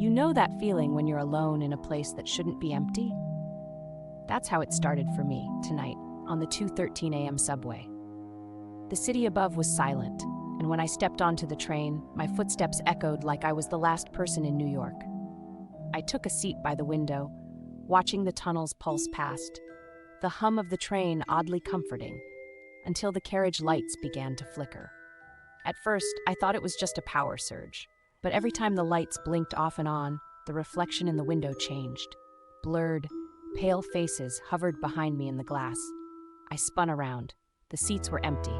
You know that feeling when you're alone in a place that shouldn't be empty? That's how it started for me tonight on the 2:13 a.m. subway. The city above was silent, and when I stepped onto the train, my footsteps echoed like I was the last person in New York. I took a seat by the window, watching the tunnels pulse past, the hum of the train oddly comforting, until the carriage lights began to flicker. At first, I thought it was just a power surge, but every time the lights blinked off and on, the reflection in the window changed. Blurred, pale faces hovered behind me in the glass. I spun around. The seats were empty.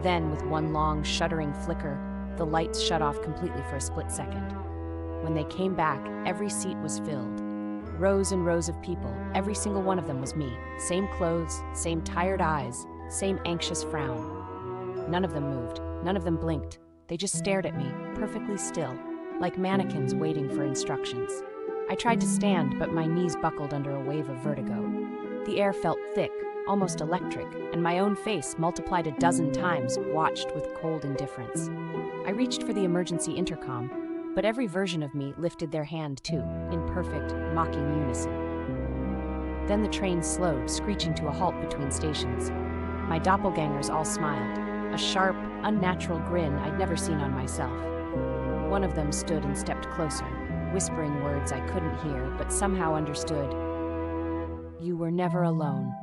Then, with one long, shuddering flicker, the lights shut off completely for a split second. When they came back, every seat was filled. Rows and rows of people, every single one of them was me. Same clothes, same tired eyes, same anxious frown. None of them moved. None of them blinked. They just stared at me, perfectly still, like mannequins waiting for instructions. I tried to stand, but my knees buckled under a wave of vertigo. The air felt thick, almost electric, and my own face, multiplied a dozen times, watched with cold indifference. I reached for the emergency intercom, but every version of me lifted their hand too, in perfect, mocking unison. Then the train slowed, screeching to a halt between stations. My doppelgangers all smiled, a sharp, unnatural grin I'd never seen on myself. One of them stood and stepped closer, whispering words I couldn't hear, but somehow understood. "You were never alone."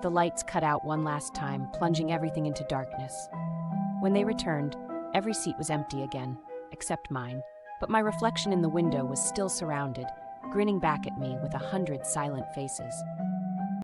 The lights cut out one last time, plunging everything into darkness. When they returned, every seat was empty again, except mine, but my reflection in the window was still surrounded, grinning back at me with 100 silent faces.